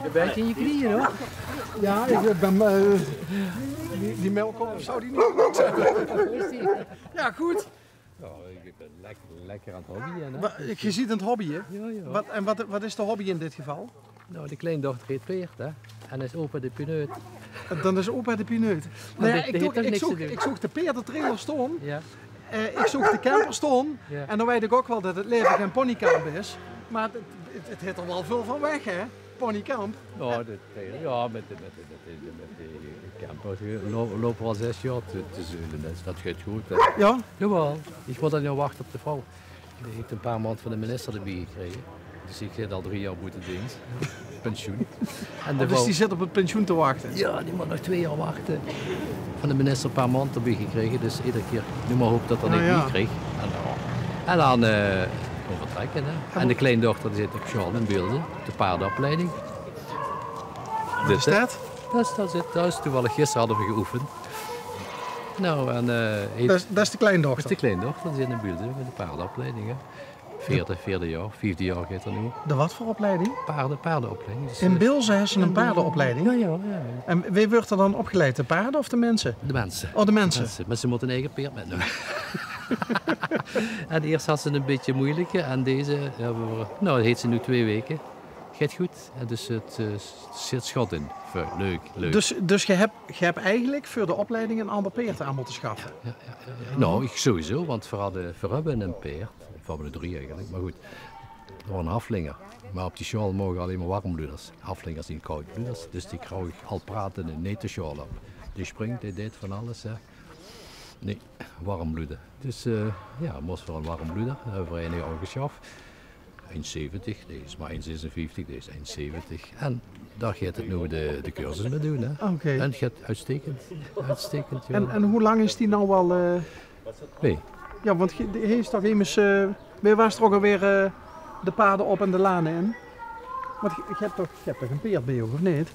Een beetje in je knieën hoor. Ja, ik ben... die melk op, zou die niet goed zijn? Ja, goed. Ik ben lekker aan het hobbyen. Hè? Je ziet het hobby, hè? Ja, ja. Wat is de hobby in dit geval? Nou, de kleindochter heet Peert, hè. En is opa de pineut. Dan is opa de pineut. Maar Nou ja, die heeft toch niks te doen. ik zocht de peerdentrailer stoom. Ja. Ik zocht de camper stoom. Ja. En dan weet ik ook wel dat het leven geen ponykamp is. Maar het heeft er wel veel van weg, hè? Ponykamp. Nou, ja, met de camper lopen we al 6 jaar te zeulen. Dus dat gaat goed. Hè. Ja? Jawel. Ik moet dan nu wachten op de vrouw. Die heeft een paar maanden van de minister erbij gekregen. Dus ik zit al 3 jaar boete dienst. Pensioen. En de Dus vrouw, die zit op het pensioen te wachten. ja, die moet nog 2 jaar wachten. Van de minister een paar maanden erbij gekregen. Dus iedere keer nu maar hoop dat dat niet ja. kreeg. En dan gewoon vertrekken. Hè. En de kleindochter die zit op Charles in Beelden, de paardenopleiding. Wat is dat? Dat is toevallig gisteren hadden we geoefend. Nou, en Dat is de dat is kleindochter. de kleindochter, die zit in Beelden met de paardenopleiding. Hè. Vierde jaar, 5e jaar gaat er nu. De wat voor opleiding? Paardenopleiding. Dus, In Bilzen hebben ze een paardenopleiding. ja. En wie wordt er dan opgeleid? De paarden of de mensen? De mensen. Oh, de mensen. Maar ze moeten een eigen peert metnemen. En eerst had ze een beetje moeilijke en deze hebben we, nou dat heet ze nu 2 weken. Gaat goed, en dus het zit schot in. Leuk. Dus je hebt eigenlijk voor de opleiding een ander peert aan moeten schaffen. Ja. Nou, ik sowieso, want we hebben een peert, of we hebben er 3 eigenlijk, maar goed. Er was een haflinger, maar op die sjaal mogen alleen maar warmbloeders. Haflingers zijn koudbloeders, dus die krijg ik al praten in nette sjaal op. Die springt, die deed van alles. Hè. Nee, warmbloeden. Dus ja, moest voor een warmbloeder, dat hebben we 1 jaar geschaft. 1,70, deze is maar 1,56, deze is 1,70. En daar gaat het nu de cursus mee doen. Hè. Oké. En het gaat uitstekend. Ja. En hoe lang is die nou al... Nee. Ja, want hij is toch immers... Weer was er ook alweer de paden op en de lanen in? Want je hebt toch een peert bij je, of niet?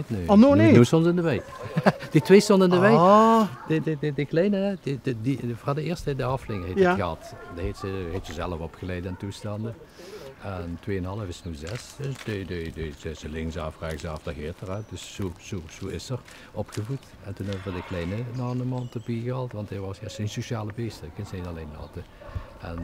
Nee. Oh, niet? Nu stonden in de wei. Die 2 stonden in de wei. Ah. Die kleine, voor de eerste, de afling heeft het gehad. Die heeft ze zelf opgeleid aan toestanden. En 2,5 is nu 6. Dus die is linksaf, rechtsaf, dat gaat eruit. Dus zo is er opgevoed. En toen hebben we de kleine na een maand erbij gehaald, want hij was een sociale beest. Ik kan ze niet alleen laten. En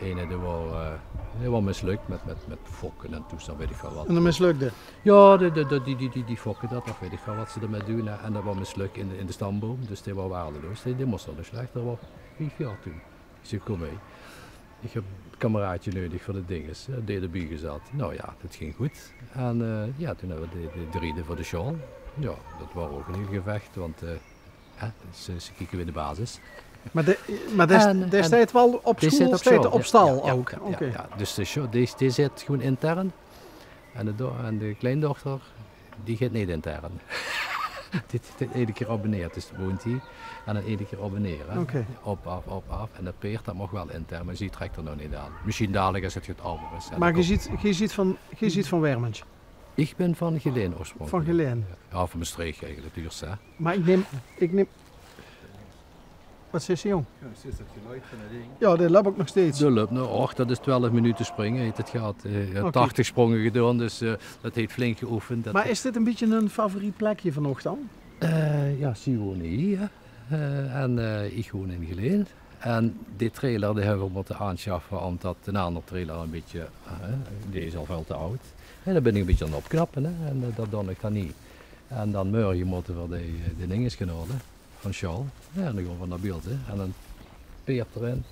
ene die was mislukt met fokken en toestand, weet ik veel wat. En dat mislukte? Ja, die fokken dat, of weet ik veel wat ze ermee doen. En dat was mislukt in de stamboom, dus die was waardeloos. Die moest nog slecht, dat was 5 jaar toen. Ik zei, kom mee. Ik heb een kameraadje nodig voor de dinges, die erbij gezet. Nou ja, dat ging goed. En ja, toen hebben we de rieden voor de sjaal. Ja, dat was ook een heel gevecht, want ze kijken weer de basis. Maar destijds wel op school, steeds op stal ook? Ja, Oké. ja. Dus die zit gewoon intern. En de kleindochter, die gaat niet intern. Dit ene keer op en neer, dus woont hij. En dan 1 keer op en neer. Hè. Okay. Op, af. En dat peert, dat mag wel intern, maar die trekt er nog niet aan. Misschien dadelijk als het over is. Maar je ziet van Wermens? Ik ben van Geleen oorspronkelijk. Van Geleen? Ja, van Maastricht eigenlijk, duurst hè. Maar ik neem... Wat zegt ze, jong? Ja, steeds dat geluid van het ding. Ja, dat loopt ook nog steeds. Dat loopt nou, och, dat is 12 minuten springen, heeft het gehad. 80 sprongen gedaan, dus dat heeft flink geoefend. Maar is dit een beetje een favoriet plekje vanochtend? Ja, ze wonen hier en ik woon in Geleen. En die trailer die hebben we moeten aanschaffen omdat een andere trailer een beetje, die is al veel te oud. En dan ben ik een beetje aan het opknappen hè? En dat doe ik dan niet. En dan morgen moeten we de dinges gaan halen van Charles. Ja, en dan gaan we naar beeld hè? En dan peert erin,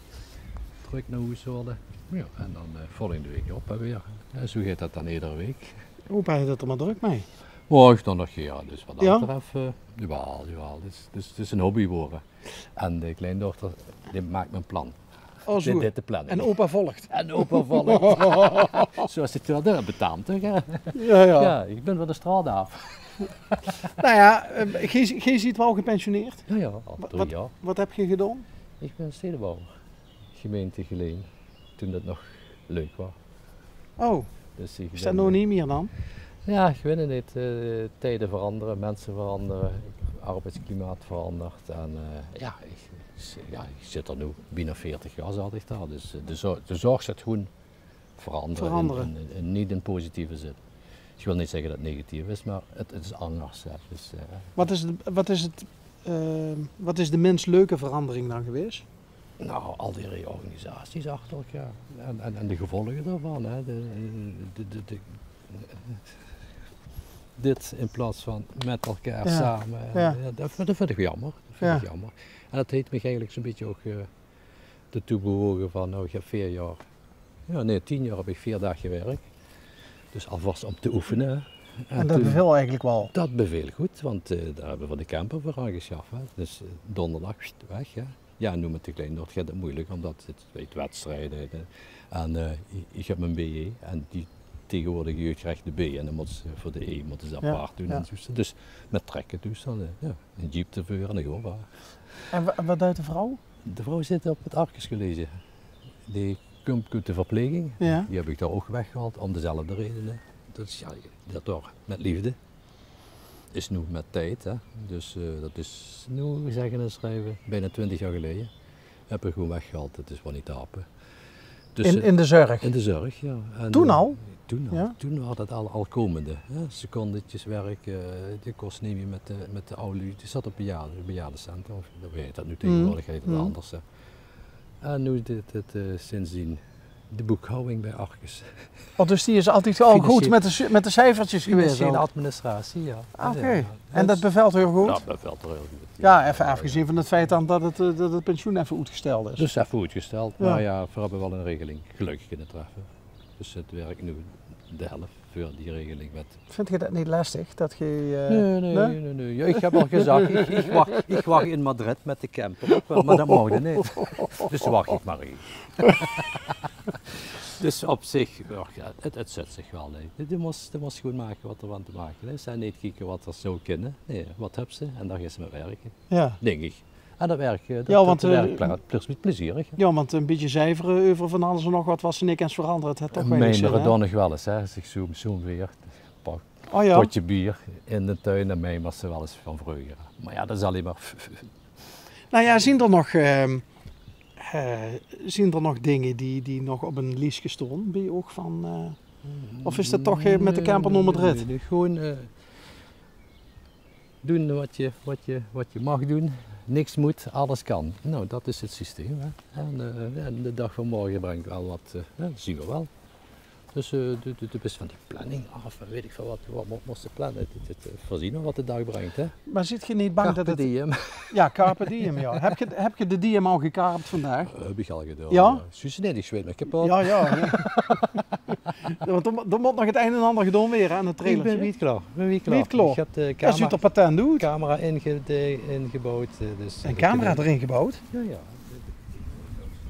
terug naar huis halen. Ja, en dan volgende week op en weer. En zo gaat dat dan iedere week. Opa heeft het er maar druk mee. Oh, ik dan nog ja, dus wat dat Ja? betreft, jawel. Dus het is een hobby geworden. En de kleindochter, die maakt mijn plan. Oh, zo. Dit te plannen. En opa volgt. En opa volgt. Zoals het wel betaamt, toch? Hè? Ja. Ja, ik ben van de straat af. Nou ja, je ziet wel gepensioneerd. Ja, al 3 jaar. Wat heb je gedaan? Ik ben stedenbouwer. Gemeente Geleen. Toen dat nog leuk was. Oh, Dus is dat nou niet meer dan? Ja, ik weet het niet. Tijden veranderen, mensen veranderen, arbeidsklimaat verandert. En ik zit er nu bijna 40 jaar zat ik daar. Dus de zorg zit gewoon veranderen. In niet in positieve zin. Ik wil niet zeggen dat het negatief is, maar het is anders. Hè. Dus, Wat is de minst leuke verandering dan geweest? nou, al die reorganisaties achter elkaar en de gevolgen daarvan. Hè. Dit in plaats van met elkaar samen. Ja. Dat vind ik jammer. Jammer. En dat heeft me eigenlijk zo'n beetje ook ertoe bewogen van, nou, ik heb 10 jaar heb ik 4 dagen gewerkt. Dus alvast om te oefenen. Hè. En dat beviel eigenlijk wel? Dat beviel goed, want daar hebben we voor de camper voor aangeschaft. Hè. Dus donderdag weg. Hè. Ja, noem het te klein, dat gaat het moeilijk, omdat het weet wedstrijden. En ik heb mijn BE en die tegenwoordig jeugd krijgt de B en dan moeten ze voor de E moeten ze apart doen. Ja. En dus met trekken toestanden, een jeep te vuren en gewoon waar. En wat doet de vrouw? De vrouw zit op het Arcus College. Die komt uit de verpleging, Ja. die heb ik daar ook weggehaald om dezelfde redenen. Dus ja, dat door met liefde. Is nu met tijd, hè. Dus dat is nu zeggen en schrijven, bijna 20 jaar geleden. Heb ik gewoon weggehaald, het is wel niet te happen. Dus, In de zorg? in de zorg, ja. En, Toen al? Toen al. Ja? Toen had het al komende. Hè. Secondetjes werk, die kost neem je met de oude lui. Die zat op bejaardencentrum, of dat weet dat nu tegenwoordig heet het anders. Hè. En nu sindsdien de boekhouding bij Arcus. Oh, dus die is altijd al goed met de cijfertjes geweest? Financiële Al. administratie, ja. Oké. Ja. En dat bevelt heel goed? Dat bevelt er heel goed. Ja, even afgezien van het feit dan dat het pensioen even uitgesteld is. Dus even uitgesteld, Ja. maar ja, we hebben wel een regeling gelukkig kunnen treffen. Dus het werkt nu de helft voor die regeling met. Vind je dat niet lastig? Dat je, Nee. Ja, ik heb al gezegd, ik wacht in Madrid met de camper, maar dat mag niet. Dus wacht ik maar even. Dus op zich, ja, het zet zich wel. Nee. Je moest gewoon maken wat er van te maken is. En niet kijken wat er zou kunnen. Nee, wat heb ze en daar gaan ze mee werken, ja. denk ik. En dat werkt, plezierig. Ja, want een beetje cijferen over van alles en nog wat was er niks aan veranderd. Het toch Mijmeren dan nog wel eens, hè. Als ik zo'n weer Oh ja. potje bier in de tuin en mij was ze wel eens van vreugde. Maar ja, dat is alleen maar. Nou ja, zien er nog dingen die nog op een lijstje stonden bij je oog van... of is dat toch met de camper naar Madrid? Nee, gewoon doen wat je mag doen. Niks moet, alles kan. Nou, dat is het systeem. Hè. En de dag van morgen brengt wel wat, dat zien we wel. Dus de best van die planning af, weet ik veel wat moesten plannen. Het voorzien wat de dag brengt. Hè. Maar zit je niet bang Carpe dat het... diem. Ja, carpe diem, ja. Heb je de diem al gekarpt vandaag? Heb ik al gedaan. Ja? Suus, nee, ik zweet me kapot. Ja. Want er moet nog het een en ander gedaan weer aan het Ik trailertje. ben niet klaar. Niet klaar. Ik heb de Als je het op patent doet. camera ingebouwd. Dus Een camera erin gebouwd. Ja.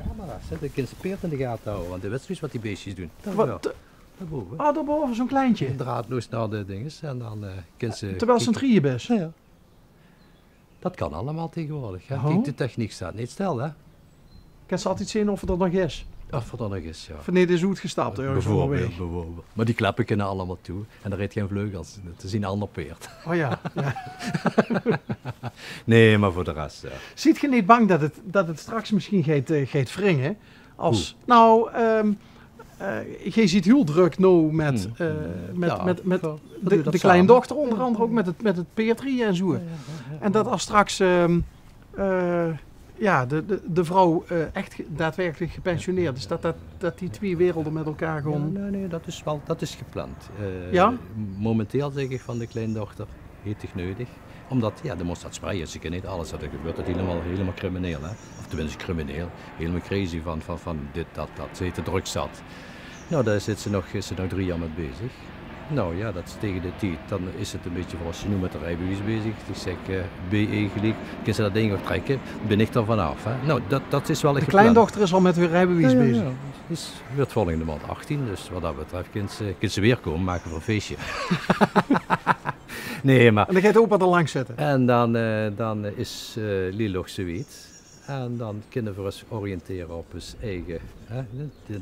Camera. Zet ik in zijn peert in de gaten houden, want de wedstrijd wat die beestjes doen. Daarboven. Oh, daarboven zo'n kleintje. Draadloos naar de dinges en dan kind ze... Terwijl ze een drieën is. Ja. Dat kan allemaal tegenwoordig. Hè. Oh. Kijk, de techniek staat niet stil, hè. Kan ze altijd zien of het er nog is. Of wat dan nog is, ja. Wanneer is goed gestapt ergens onderweg. Bijvoorbeeld. Maar die klappen kunnen allemaal toe en er reed geen vleugels. Het is een ander peert. Oh ja. Nee, maar voor de rest, ja. Ziet je niet bang dat het straks misschien gaat wringen? Als, je ziet heel druk nou met de kleindochter onder andere ook met het peertrie en zo. En dat als straks de vrouw echt daadwerkelijk gepensioneerd is, dat die twee werelden met elkaar gaan... Ja, nee, dat is gepland. Ja? Momenteel zeg ik van de kleindochter, heeft het nodig. Omdat, ja, de moest dat spreiden, ze kan niet alles, dat gebeurt het helemaal crimineel, hè. Of tenminste crimineel, helemaal crazy van dit, dat, ze te druk zat. Nou, daar is ze nog 3 jaar mee bezig. Nou ja, dat is tegen de tijd, dan is het een beetje zoals je nu met de rijbewijs bezig. Ik zeg BE gelijk, kan ze dat ding ook trekken, ben ik er vanaf. Hè. Nou, dat is wel echt de kleindochter is al met haar rijbewijs bezig. Ja. Dus wordt volgende maand 18, dus wat dat betreft kan ze weer komen, maken we een feestje. Nee, maar... En dan gaat opa er langs zetten. En dan is Lilo zoiets. En dan kunnen we ons oriënteren op zijn eigen. Hè?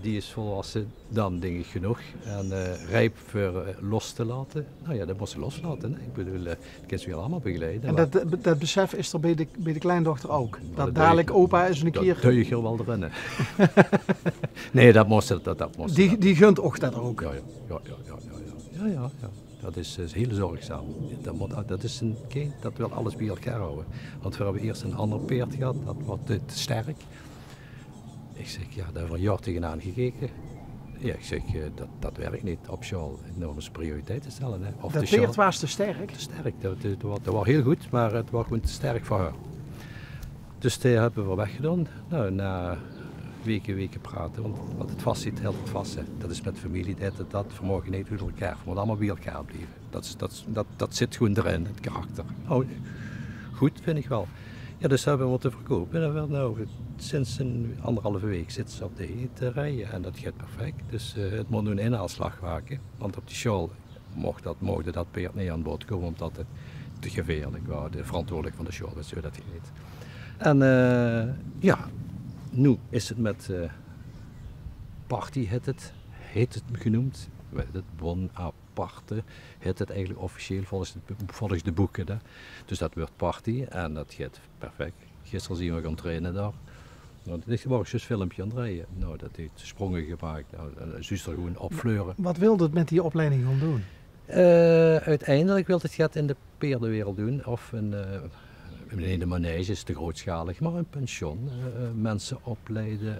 Die is volwassen, dan denk ik genoeg. En rijp voor los te laten. Nou ja, dat moet ze loslaten. Hè? Ik bedoel, dat kan ze weer allemaal begeleiden. En dat besef is er bij de kleindochter ook? Dat dadelijk opa is een keer... Dat doe je er wel erin. Nee, dat moest. Die gunt ook dat ook? Ja. Ja. Dat is heel zorgzaam. Dat is een kind dat wil alles bij elkaar houden. Want we hebben eerst een ander peert gehad, dat was te sterk. Ik zeg, ja, daar hebben we een jaar tegenaan gekeken. Ja, ik zeg, dat werkt niet op school. Nou, eens prioriteiten stellen. Hè. Of Dat peert was te sterk? Te sterk, dat was heel goed, maar het was gewoon te sterk voor haar. Dus die hebben we weggedaan. Nou, na weken praten, want het vast zit, helt het vast. Hè. Dat is met familie, dat vermogen niet uit elkaar. We moeten allemaal bij elkaar blijven. Dat zit gewoon erin, het karakter. Oh, goed, vind ik wel. Ja, dus hebben we moeten verkopen. En nou, sinds een 1,5 week zitten ze op de eeterijen en dat gaat perfect. Dus het moet nu een inhaalslag maken. Want op die school mocht dat peert niet aan boord komen omdat het te gevaarlijk was. De verantwoordelijk van de school is zo dat heet. En ja, nu is het met party heet het genoemd. Het Bonaparte heet het eigenlijk officieel volgens de boeken. Hè. Dus dat wordt party en dat gaat perfect. Gisteren zien we gaan trainen daar. Nou, er was juist een filmpje aan het rijden. Nou, dat heeft sprongen gemaakt. Nou, zuster gewoon opfleuren. Wat wilde het met die opleiding gaan doen? Uiteindelijk wil het in de peerdenwereld doen. Of in de manege is te grootschalig, maar een pension. Mensen opleiden,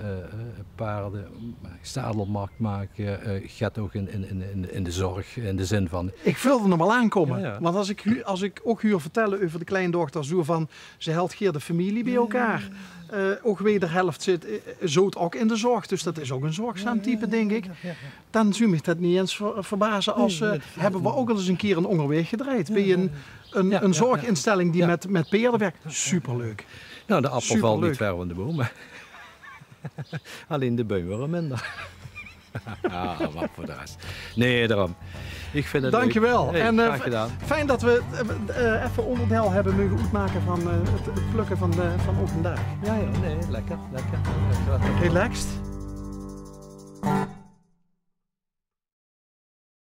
paarden, zadelmarkt maken. Gaat ook in de zorg, in de zin van... Ik wilde hem al aankomen. Ja. Want als ik ook huur vertellen over de kleindochter, zo van, ze helpt hier de familie bij elkaar. Ook wederhelft zit ook in de zorg, dus dat is ook een zorgzaam type, denk ik. Dan zou me dat niet eens verbazen als hebben we ook al eens een keer een onderweg gedraaid bij een zorginstelling die met peerden werkt. Superleuk. Nou, de appel valt niet ver van de boom. Alleen de boom wel minder. Wat voor de rest. Nee, daarom. Ik vind het dankjewel. Hey, en graag gedaan. Fijn dat we even onderdeel hebben mogen uitmaken van het plukken van ook vandaag. Ja, nee, lekker. Relaxed.